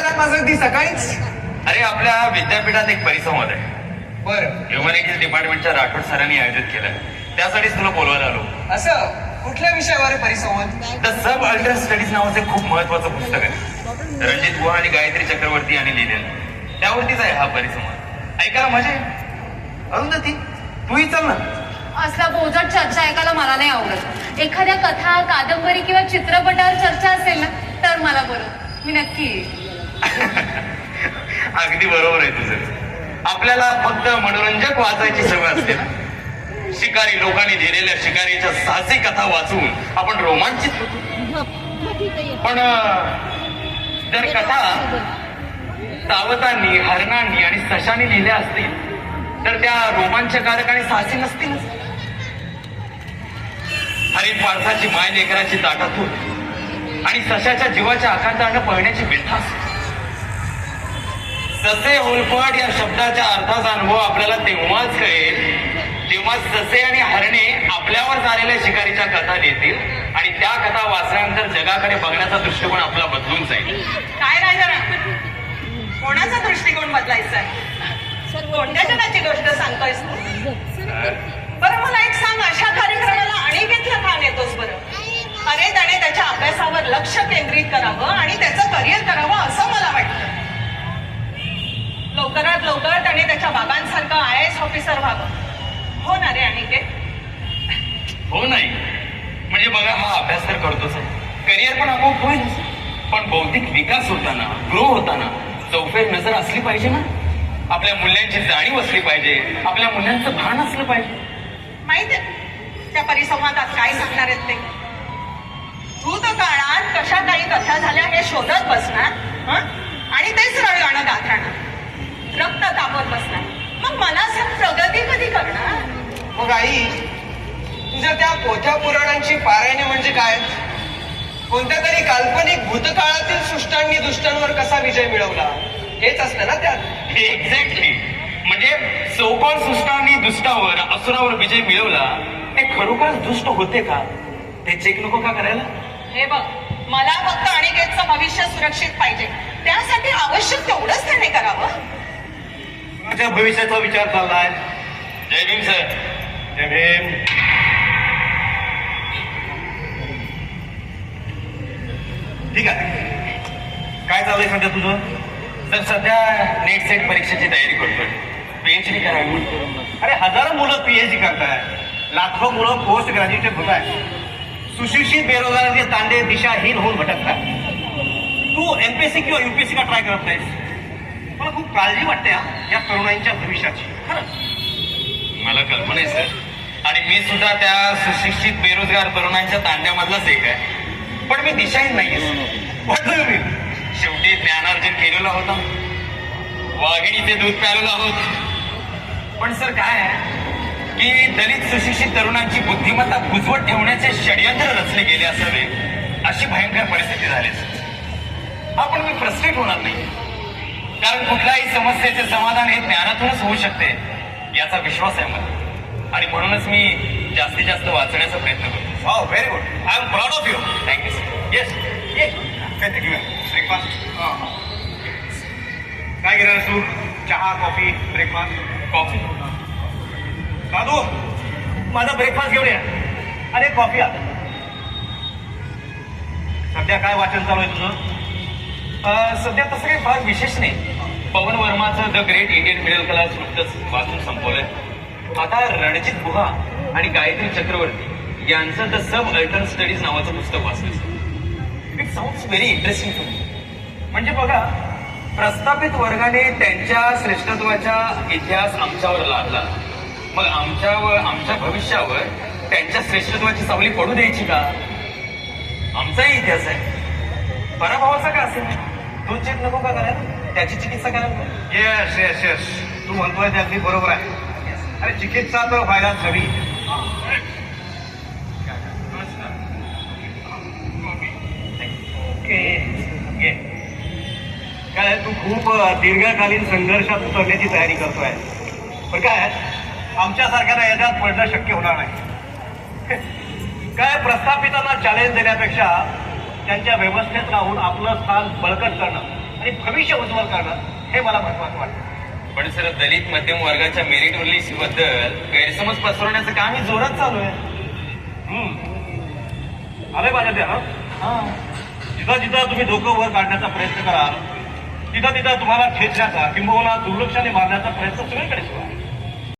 आलात माझं अगदी सकाळीच? अरे आपल्या विद्यापीठात एक परिसंवाद आहे. बरं, ह्युमॅनिटीज डिपार्टमेंटच्या राठोड सरांनी आयोजित केलं. त्यासाठीच तुला बोलवायला आलो. असं कुठल्या विषयावर आहे परिसंवाद? द सब अल्टर स्टडीज नावाचं खूप महत्वाचं पुस्तक आहे. रणजित गुहा आणि गायत्री चक्रवर्ती यांनी लिहिलेलं. त्यावरतीच आहे हा परिसंवाद. ऐकायला मजा आहे. अरुंधती तूही चल ना. असला बोजट चर्चा ऐकायला मला नाही आवडत. एखाद्या कथा, कादंबरी किंवा चित्रपटावर चर्चा असेल ना तर मला बरं, मी नक्की येईल. अगदी बरोबर आहे तुझं. आपल्याला फक्त मनोरंजक वाचायची सवय असते ना. शिकारी लोकांनी लिहिलेल्या शिकारीच्या साहसी कथा वाचून आपण रोमांचित होतो. पण जर कथा सावतांनी, हरणांनी आणि सशांनी लिहिल्या असतील तर त्या रोमांचकारक आणि साहसी नसतीलच. हरिण पारसाची माय लेकराची ताटातून आणि सशाच्या जीवाच्या आकांतानं पळण्याची बिलठास. ससे होलपाट या शब्दाच्या अर्थाचा अनुभव आपल्याला तेव्हाच कळेल जेव्हा ससे आणि हरणे आपल्यावर झालेल्या शिकारीच्या कथा लिहितील आणि त्या कथा वाचल्यानंतर जगाकडे बघण्याचा दृष्टिकोन आपला बदलून जाईल. काय राजा, कोणाचा दृष्टिकोन बदलायचा आहे? कोणत्या जगाची गोष्ट सांगतोयस तू? बरं मला एक सांग, अशा कार्यक्रमाला अनेकेतला का नेतोस बरं? अरे त्याने त्याच्या अभ्यासावर लक्ष केंद्रित करावं आणि त्याचं करिअर करावं असं मला वाटतं. लवकरात लवकर त्याने त्याच्या बाबांसारखं IAS ऑफिसर व्हावं. हो ना रे अनिकेत? हो नाही म्हणजे बघा, हा अभ्यास तर करतोच आहे, करिअर पण आपोआप होईल. पण बौद्धिक विकास होताना, ग्रो होताना चौफेर नजर असली पाहिजे ना. आपल्या मूल्यांची जाणीव असली पाहिजे, आपल्या मूल्यांचं भान असलं पाहिजे. माहितीये त्या परिसंवादात काय सांगणार आहेत ते? भूत काळात कशा काही कथा झाल्या हे शोधत बसणार आणि तेच रळगाणं गात राहणार, रक्त तापत बसणार. मग मला सांग, प्रगती कधी करणार? मग आई, तुझ्या त्या पोथ्या पुराणांची पारायणे म्हणजे काय? कोणत्या तरी काल्पनिक भूतकाळातील सृष्टांनी दुष्टांवर कसा विजय मिळवला हेच असतं ना त्यात. एक्झॅक्टली. म्हणजे सौकॉल सृष्टांनी दुष्टावर, असुरावर विजय मिळवला, ते खरोखर दुष्ट होते का ते चेक नको का करायला? हे बघ, मला फक्त अनिकेतचं भविष्य सुरक्षित पाहिजे. त्यासाठी आवश्यक तेवढंच त्याने करावं. तुझ्या भविष्याचा विचार चाललाय. जय भीम सर. जय भीम. ठीक आहे, काय चाललंय सध्या तुझं? तर सध्या नेट सेट परीक्षेची तयारी करतोय. PhD करावी. अरे हजारो मुलं PhD करताय, लाखो मुलं पोस्ट ग्रॅज्युएट होत आहेत. सुशिक्षित बेरोजगारांचे तांडे दिशाहीन होऊन भटकतात. तू MPSC किंवा UPSC का ट्राय करत नाहीस? मला खूप काळजी वाटते या तरुणांच्या भविष्याची. खरंच मला कल्पना आहे सर, आणि मी सुद्धा त्या सुशिक्षित बेरोजगार तरुणांच्या तांड्यामधलाच एक आहे. पण मी दिशाहीन नाहीये. शेवटी ज्ञानार्जन केलेलं होता, वाघिणीचे दूध प्यालेलं आहोत. पण सर काय आहे की दलित सुशिक्षित तरुणांची बुद्धिमत्ता बुजवत ठेवण्याचे षडयंत्र रचले गेले असावे, अशी भयंकर परिस्थिती झाली. हा, पण मी फ्रस्ट्रेट होणार नाही, कारण कुठल्याही समस्येचे समाधान हे ज्ञानातूनच होऊ शकते याचा विश्वास आहे मला. आणि म्हणूनच मी जास्तीत जास्त वाचण्याचा प्रयत्न करतो. Wow, very good. I am proud of you. Thank you sir. Yes yes. काय ते घेऊया ब्रेकफास्ट? काय घेणार तू? चहा, कॉफी, ब्रेकफास्ट? कॉफी. दादू, माझा ब्रेकफास्ट घेऊन या. अरे कॉफी आता. सध्या काय वाचन चालू आहे तुझं? सध्या तसं काही फार विशेष नाही. पवन वर्माचं the great Indian middle class नुकतंच वाचून संपवलंय. आता रणजित गुहा आणि गायत्री चक्रवर्ती यांचं द सब अल्टर स्टडीज नावाचं पुस्तक वाचलं. It sounds very interesting to me. म्हणजे बघा, प्रस्थापित वर्गाने त्यांच्या श्रेष्ठत्वाचा इतिहास आमच्यावर लादला, मग आमच्या भविष्यावर त्यांच्या श्रेष्ठत्वाची सावली पडू द्यायची का? आमचाही इतिहास आहे. पराभवाचा का असेल, तो चेक नको का करायला? त्याची चिकित्सा करायला. येस येस येस, तू म्हणतोय ते अगदी बरोबर आहे. अरे चिकित्सा तर व्हायलाच हवी. ओके, काय तू खूप दीर्घकालीन संघर्षात उतरण्याची तयारी करतोय. पण काय आमच्यासारख्याला याच्यात पडणं शक्य होणार नाही. काय प्रस्थापितांना चॅलेंज देण्यापेक्षा त्यांच्या व्यवस्थेत राहून आपलं स्थान बळकट करणं आणि भविष्य उज्ज्वल करणं हे मला महत्वाचं वाटतं. पण सर, दलित मध्यम वर्गाच्या मेरिट लिस्ट बद्दल गैरसमज पसरवण्याचं कामही जोरात चालू आहे. आलंय माझ्या ध्यानात. जिथं जिथं तुम्ही डोकं वर काढण्याचा प्रयत्न कराल तिथं तिथं तुम्हाला ठेचण्याचा किंबहुना दुर्लक्षाने मारण्याचा प्रयत्न सगळीकडे सुरू आहे.